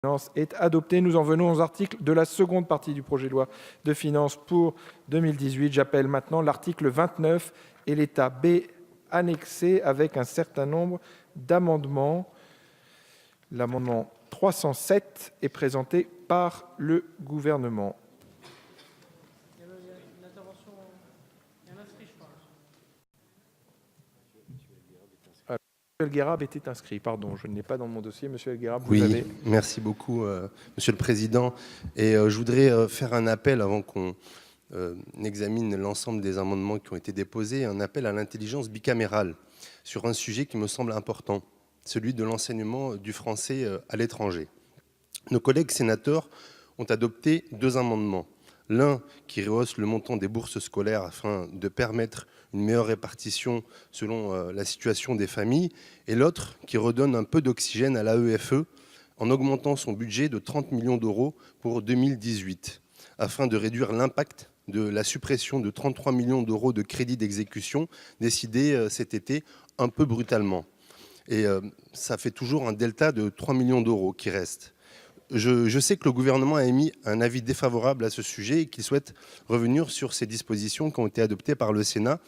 finances est adopté. Nous en venons aux articles de la seconde partie du projet de loi de finances pour 2018. J'appelle maintenant l'article 29 et l'état B annexé avec un certain nombre d'amendements. L'amendement 307 est présenté par le gouvernement. Monsieur Elguerab était inscrit, pardon, je ne l'ai pas dans mon dossier. Monsieur Elguerab, vous avez... Merci beaucoup, Monsieur le Président. Et je voudrais faire un appel avant qu'on examine l'ensemble des amendements qui ont été déposés, un appel à l'intelligence bicamérale sur un sujet qui me semble important, celui de l'enseignement du français à l'étranger. Nos collègues sénateurs ont adopté 2 amendements. L'un qui rehausse le montant des bourses scolaires afin de permettre une meilleure répartition selon la situation des familles, et l'autre qui redonne un peu d'oxygène à l'AEFE en augmentant son budget de 30 millions d'euros pour 2018, afin de réduire l'impact de la suppression de 33 millions d'euros de crédits d'exécution décidés cet été un peu brutalement. Et ça fait toujours un delta de 3 millions d'euros qui reste. Je sais que le gouvernement a émis un avis défavorable à ce sujet et qu'il souhaite revenir sur ces dispositions qui ont été adoptées par le Sénat.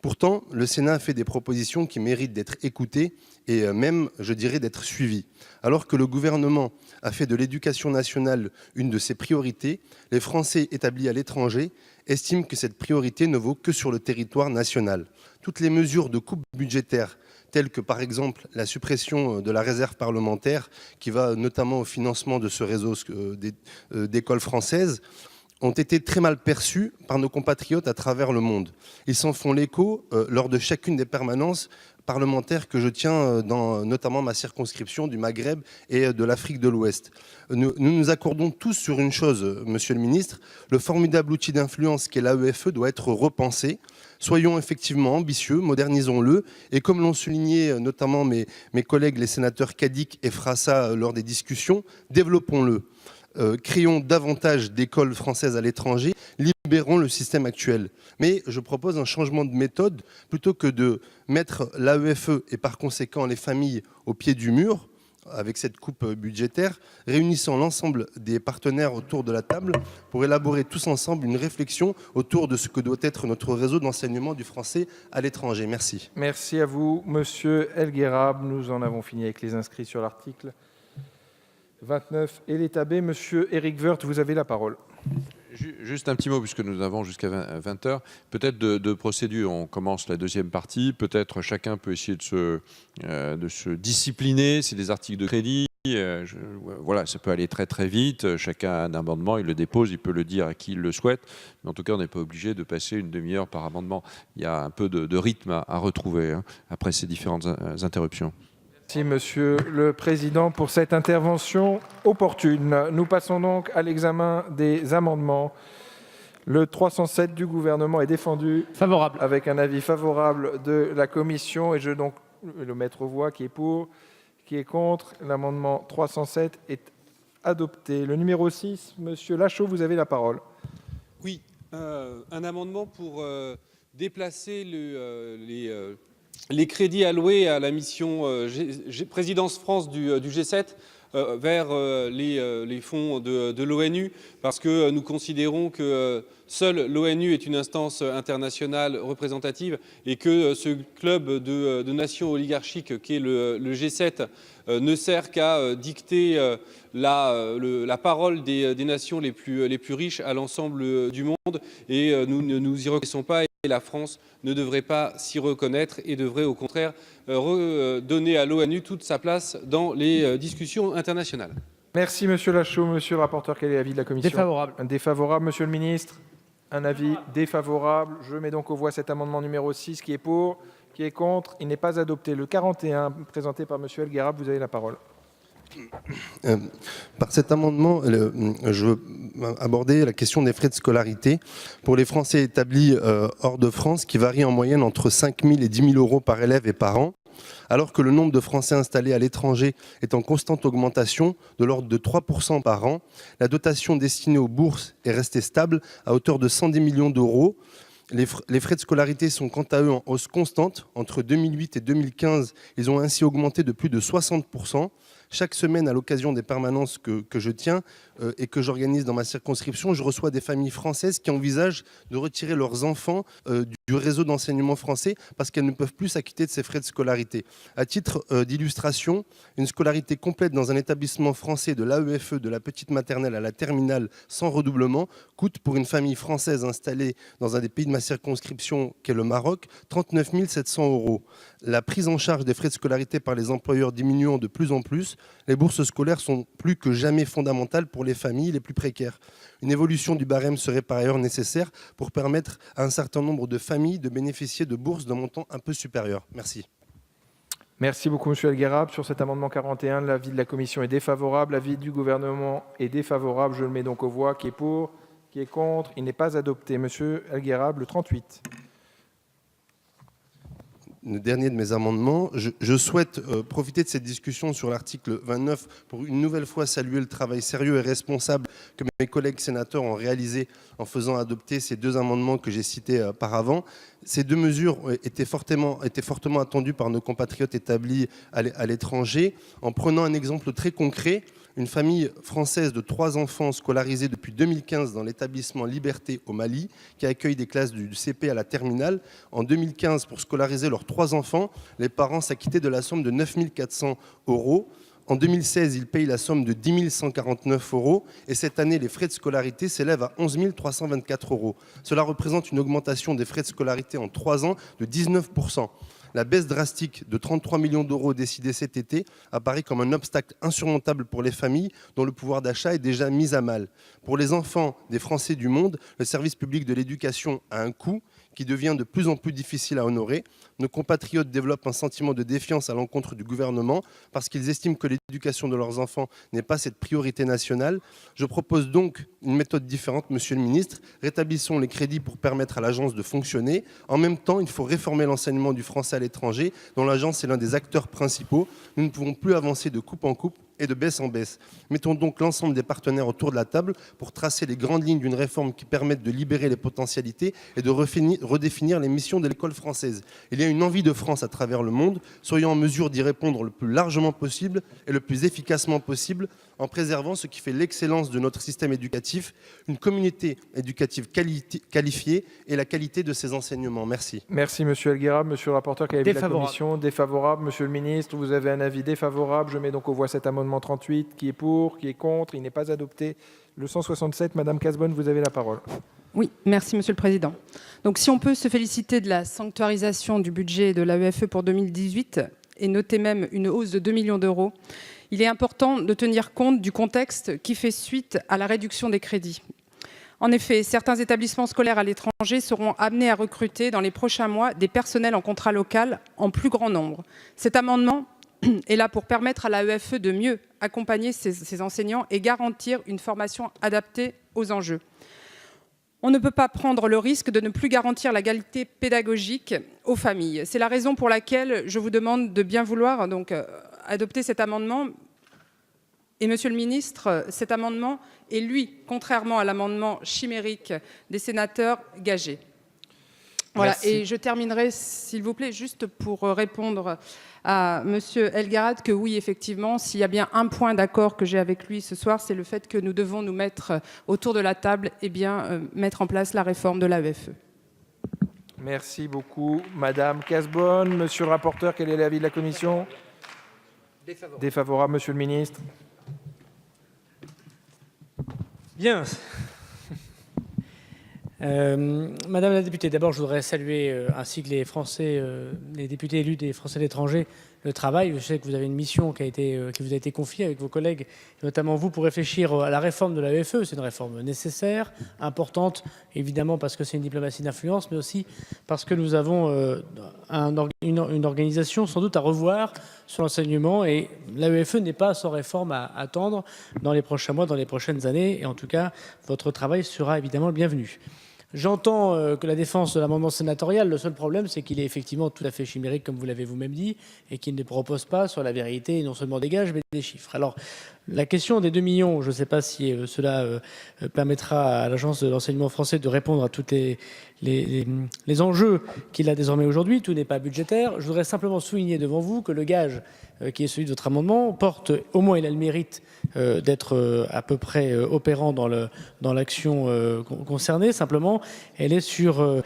Pourtant, le Sénat a fait des propositions qui méritent d'être écoutées et même, je dirais, d'être suivies. Alors que le gouvernement a fait de l'éducation nationale une de ses priorités, les Français établis à l'étranger estiment que cette priorité ne vaut que sur le territoire national. Toutes les mesures de coupe budgétaire, telles que par exemple la suppression de la réserve parlementaire, qui va notamment au financement de ce réseau d'écoles françaises, ont été très mal perçues par nos compatriotes à travers le monde. Ils s'en font l'écho lors de chacune des permanences parlementaires que je tiens dans notamment ma circonscription du Maghreb et de l'Afrique de l'Ouest. Nous nous accordons tous sur une chose, Monsieur le Ministre, le formidable outil d'influence qu'est l'AEFE doit être repensé. Soyons effectivement ambitieux, modernisons-le, et comme l'ont souligné notamment mes collègues les sénateurs Cadic et Frassa lors des discussions, développons-le. Créons davantage d'écoles françaises à l'étranger, libérons le système actuel. Mais je propose un changement de méthode, plutôt que de mettre l'AEFE et par conséquent les familles au pied du mur, avec cette coupe budgétaire, réunissant l'ensemble des partenaires autour de la table pour élaborer tous ensemble une réflexion autour de ce que doit être notre réseau d'enseignement du français à l'étranger. Merci. Merci à vous, Monsieur Elguerab. Nous en avons fini avec les inscrits sur l'article 29 et l'état B. Monsieur Éric Woerth, vous avez la parole. Juste un petit mot, puisque nous avons jusqu'à 20 h. Peut-être de procédure. On commence la deuxième partie. Peut-être chacun peut essayer de se discipliner. C'est des articles de crédit. Voilà, ça peut aller très très vite. Chacun a un amendement, il le dépose, il peut le dire à qui il le souhaite. Mais en tout cas, on n'est pas obligé de passer une demi-heure par amendement. Il y a un peu de rythme à retrouver après ces différentes interruptions. Merci, Monsieur le Président, pour cette intervention opportune. Nous passons donc à l'examen des amendements. Le 307 du gouvernement est défendu. Favorable. Avec un avis favorable de la commission. Et je vais donc le mettre aux voix. Qui est pour? Qui est contre? L'amendement 307 est adopté. Le numéro 6, Monsieur Lachaud, vous avez la parole. Oui, un amendement pour déplacer les crédits alloués à la mission Présidence France du G7 vers les fonds de l'ONU, parce que nous considérons que seule l'ONU est une instance internationale représentative et que ce club de nations oligarchiques qu'est le G7 ne sert qu'à dicter la parole des nations les plus riches à l'ensemble du monde, et nous ne nous y reconnaissons pas. Et la France ne devrait pas s'y reconnaître et devrait au contraire redonner à l'ONU toute sa place dans les discussions internationales. Merci Monsieur Lachaud. Monsieur le rapporteur, quel est l'avis de la commission? Défavorable. Défavorable. Monsieur le ministre? Un avis défavorable. Je mets donc aux voix cet amendement numéro 6. Qui est pour? Qui est contre? Il n'est pas adopté. Le 41, présenté par Monsieur Elguerab, vous avez la parole. Par cet amendement, je veux aborder la question des frais de scolarité pour les Français établis hors de France, qui varient en moyenne entre 5 000 et 10 000 euros par élève et par an. Alors que le nombre de Français installés à l'étranger est en constante augmentation de l'ordre de 3% par an, la dotation destinée aux bourses est restée stable à hauteur de 110 millions d'euros. Les frais de scolarité sont quant à eux en hausse constante. Entre 2008 et 2015, ils ont ainsi augmenté de plus de 60%. Chaque semaine, à l'occasion des permanences que je tiens et que j'organise dans ma circonscription, je reçois des familles françaises qui envisagent de retirer leurs enfants du réseau d'enseignement français parce qu'elles ne peuvent plus s'acquitter de ces frais de scolarité. À titre d'illustration, une scolarité complète dans un établissement français de l'AEFE, de la petite maternelle à la terminale, sans redoublement, coûte pour une famille française installée dans un des pays de ma circonscription, qu'est le Maroc, 39 700 €. La prise en charge des frais de scolarité par les employeurs diminuant de plus en plus, les bourses scolaires sont plus que jamais fondamentales pour les familles les plus précaires. Une évolution du barème serait par ailleurs nécessaire pour permettre à un certain nombre de familles de bénéficier de bourses d'un montant un peu supérieur. Merci. Merci beaucoup, Monsieur Elguerab. Sur cet amendement 41, l'avis de la commission est défavorable. L'avis du gouvernement est défavorable. Je le mets donc aux voix. Qui est pour? Qui est contre? Il n'est pas adopté. Monsieur Elguerab, le 38. Le dernier de mes amendements, je souhaite profiter de cette discussion sur l'article 29 pour une nouvelle fois saluer le travail sérieux et responsable que mes collègues sénateurs ont réalisé en faisant adopter ces deux amendements que j'ai cités auparavant. Ces deux mesures étaient fortement attendues par nos compatriotes établis à l'étranger. En prenant un exemple très concret, une famille française de 3 enfants scolarisés depuis 2015 dans l'établissement Liberté au Mali, qui accueille des classes du CP à la terminale. En 2015, pour scolariser leurs 3 enfants, les parents s'acquittaient de la somme de 9 400 €. En 2016, ils payent la somme de 10 149 € et cette année, les frais de scolarité s'élèvent à 11 324 €. Cela représente une augmentation des frais de scolarité en 3 ans de 19%. La baisse drastique de 33 millions d'euros décidée cet été apparaît comme un obstacle insurmontable pour les familles dont le pouvoir d'achat est déjà mis à mal. Pour les enfants des Français du monde, le service public de l'éducation a un coût qui devient de plus en plus difficile à honorer. Nos compatriotes développent un sentiment de défiance à l'encontre du gouvernement parce qu'ils estiment que l'éducation de leurs enfants n'est pas cette priorité nationale. Je propose donc une méthode différente, Monsieur le Ministre. Rétablissons les crédits pour permettre à l'agence de fonctionner. En même temps, il faut réformer l'enseignement du français à l'étranger, dont l'agence est l'un des acteurs principaux. Nous ne pouvons plus avancer de coupe en coupe et de baisse en baisse. Mettons donc l'ensemble des partenaires autour de la table pour tracer les grandes lignes d'une réforme qui permette de libérer les potentialités et de redéfinir les missions de l'école française. Il y a une envie de France à travers le monde. Soyons en mesure d'y répondre le plus largement possible et le plus efficacement possible en préservant ce qui fait l'excellence de notre système éducatif, une communauté éducative qualifiée et la qualité de ses enseignements. Merci. Merci, Monsieur Elguerab. Monsieur le rapporteur, quel est l'avis de la commission? Défavorable. Monsieur le ministre, vous avez un avis défavorable. Je mets donc aux voix cet amendement 38. Qui est pour? Qui est contre? Il n'est pas adopté. Le 167, Madame Cazebonne, vous avez la parole. Oui, merci Monsieur le Président. Donc si on peut se féliciter de la sanctuarisation du budget de l'AEFE pour 2018 et noter même une hausse de 2 millions d'euros, il est important de tenir compte du contexte qui fait suite à la réduction des crédits. En effet, certains établissements scolaires à l'étranger seront amenés à recruter dans les prochains mois des personnels en contrat local en plus grand nombre. Cet amendement est là pour permettre à l'AEFE de mieux accompagner ses enseignants et garantir une formation adaptée aux enjeux. On ne peut pas prendre le risque de ne plus garantir la qualité pédagogique aux familles. C'est la raison pour laquelle je vous demande de bien vouloir adopter cet amendement. Et Monsieur le Ministre, cet amendement est, lui, contrairement à l'amendement chimérique des sénateurs, gagé. Voilà. Et je terminerai, s'il vous plaît, juste pour répondre à Monsieur Elguerab que oui, effectivement, s'il y a bien un point d'accord que j'ai avec lui ce soir, c'est le fait que nous devons nous mettre autour de la table et mettre en place la réforme de l'AEFE. Merci beaucoup, Madame Cazebonne. Monsieur le rapporteur, quel est l'avis de la commission? Défavorable. Défavorable, Monsieur le ministre. Bien. Madame la députée, d'abord je voudrais saluer, ainsi que les Français, les députés élus des Français de l'étranger, le travail. Je sais que vous avez une mission qui vous a été confiée avec vos collègues, notamment vous, pour réfléchir à la réforme de l'AEFE. C'est une réforme nécessaire, importante, évidemment parce que c'est une diplomatie d'influence, mais aussi parce que nous avons une organisation sans doute à revoir sur l'enseignement. Et l'AEFE n'est pas sans réforme à attendre dans les prochains mois, dans les prochaines années. Et en tout cas, votre travail sera évidemment le bienvenu. J'entends que la défense de l'amendement sénatorial, le seul problème, c'est qu'il est effectivement tout à fait chimérique, comme vous l'avez vous-même dit, et qu'il ne propose pas sur la vérité, non seulement des gages, mais des chiffres. Alors, La question des 2 millions, je ne sais pas si cela permettra à l'Agence de l'enseignement français de répondre à tous les enjeux qu'il a désormais aujourd'hui. Tout n'est pas budgétaire. Je voudrais simplement souligner devant vous que le gage qui est celui de votre amendement porte, au moins il a le mérite d'être à peu près opérant dans l'action concernée. Simplement, elle est sur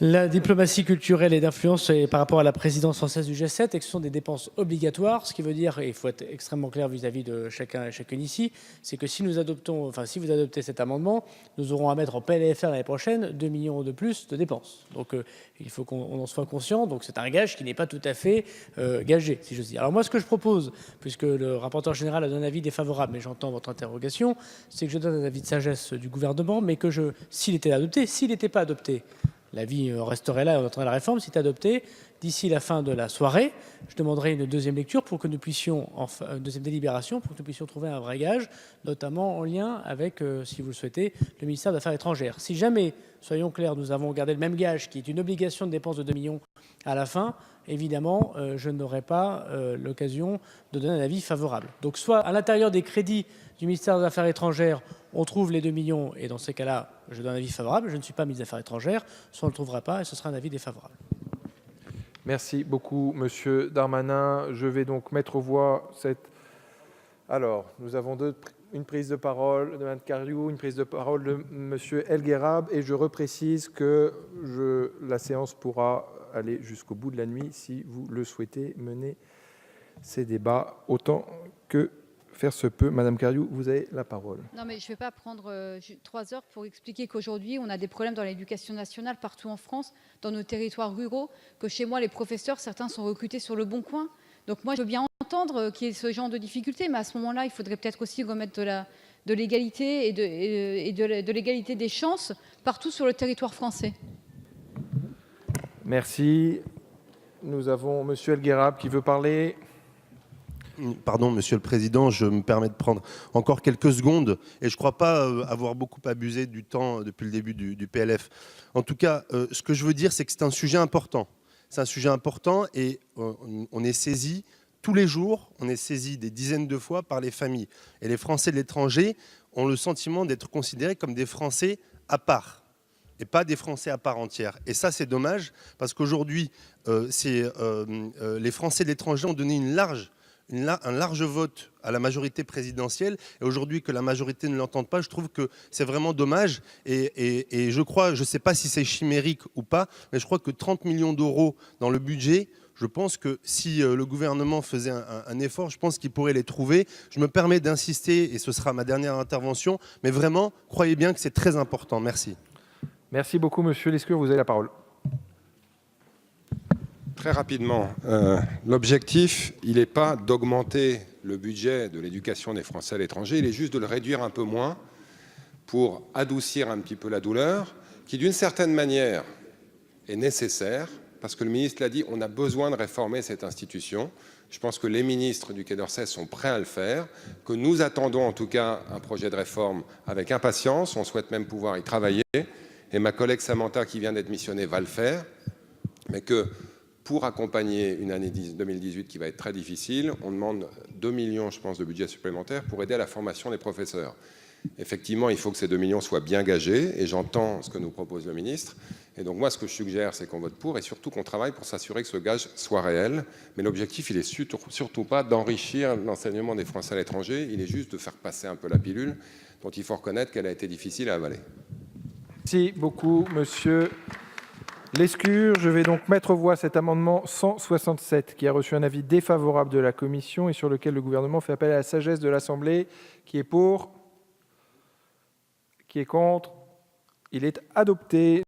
la diplomatie culturelle et d'influence par rapport à la présidence française du G7, et que ce sont des dépenses obligatoires, ce qui veut dire, et il faut être extrêmement clair vis-à-vis de chacun et chacune ici, c'est que si vous adoptez cet amendement, nous aurons à mettre en PLFR l'année prochaine 2 millions de plus de dépenses. Donc il faut qu'on en soit conscient. Donc c'est un gage qui n'est pas tout à fait gagé, si j'ose dire. Alors moi, ce que je propose, puisque le rapporteur général a donné un avis défavorable, mais j'entends votre interrogation, c'est que je donne un avis de sagesse du gouvernement, mais que s'il était adopté, s'il n'était pas adopté, l'avis resterait là et on attendrait la réforme. Si c'est adopté, d'ici la fin de la soirée, je demanderai une deuxième lecture pour que nous puissions, une deuxième délibération, pour que nous puissions trouver un vrai gage, notamment en lien avec, si vous le souhaitez, le ministère des Affaires étrangères. Si jamais, soyons clairs, nous avons gardé le même gage, qui est une obligation de dépense de 2 millions à la fin, évidemment, je n'aurai pas l'occasion de donner un avis favorable. Donc soit à l'intérieur des crédits du ministère des Affaires étrangères, on trouve les 2 millions, et dans ces cas-là, je donne un avis favorable. Je ne suis pas ministre des Affaires étrangères, soit on ne le trouvera pas, et ce sera un avis défavorable. Merci beaucoup, Monsieur Darmanin. Je vais donc mettre aux voix cette... Alors, nous avons une prise de parole de Mme Cariou, une prise de parole de Monsieur El Guerab, et je reprécise que la séance pourra aller jusqu'au bout de la nuit si vous le souhaitez mener ces débats autant que faire se peut. Madame Cariou, vous avez la parole. Non, mais je ne vais pas prendre 3 heures pour expliquer qu'aujourd'hui, on a des problèmes dans l'éducation nationale partout en France, dans nos territoires ruraux, que chez moi, les professeurs, certains sont recrutés sur le bon coin. Donc moi, je veux bien entendre qu'il y ait ce genre de difficultés, mais à ce moment-là, il faudrait peut-être aussi remettre de l'égalité et de l'égalité des chances partout sur le territoire français. Merci. Nous avons Monsieur El Guerab qui veut parler. Pardon, Monsieur le Président, je me permets de prendre encore quelques secondes et je ne crois pas avoir beaucoup abusé du temps depuis le début du PLF. En tout cas, ce que je veux dire, c'est que c'est un sujet important. C'est un sujet important et on est saisi tous les jours, on est saisi des dizaines de fois par les familles. Et les Français de l'étranger ont le sentiment d'être considérés comme des Français à part et pas des Français à part entière. Et ça, c'est dommage parce qu'aujourd'hui, les Français de l'étranger ont donné un large vote à la majorité présidentielle, et aujourd'hui que la majorité ne l'entende pas, je trouve que c'est vraiment dommage, et je crois, je ne sais pas si c'est chimérique ou pas, mais je crois que 30 millions d'euros dans le budget, je pense que si le gouvernement faisait un effort, je pense qu'il pourrait les trouver. Je me permets d'insister, et ce sera ma dernière intervention, mais vraiment, croyez bien que c'est très important. Merci. Merci beaucoup, Monsieur Lescure, vous avez la parole. Très rapidement, l'objectif, il n'est pas d'augmenter le budget de l'éducation des Français à l'étranger, il est juste de le réduire un peu moins pour adoucir un petit peu la douleur, qui d'une certaine manière est nécessaire, parce que le ministre l'a dit, on a besoin de réformer cette institution. Je pense que les ministres du Quai d'Orsay sont prêts à le faire, que nous attendons en tout cas un projet de réforme avec impatience, on souhaite même pouvoir y travailler, et ma collègue Samantha, qui vient d'être missionnée, va le faire, mais que pour accompagner une année 2018 qui va être très difficile, on demande 2 millions, je pense, de budget supplémentaire pour aider à la formation des professeurs. Effectivement, il faut que ces 2 millions soient bien gagés, et j'entends ce que nous propose le ministre. Et donc moi, ce que je suggère, c'est qu'on vote pour, et surtout qu'on travaille pour s'assurer que ce gage soit réel. Mais l'objectif, il n'est surtout pas d'enrichir l'enseignement des Français à l'étranger, il est juste de faire passer un peu la pilule, dont il faut reconnaître qu'elle a été difficile à avaler. Merci beaucoup, Monsieur Lescure. Je vais donc mettre aux voix cet amendement 167 qui a reçu un avis défavorable de la Commission et sur lequel le gouvernement fait appel à la sagesse de l'Assemblée. Qui est pour? Qui est contre? Il est adopté.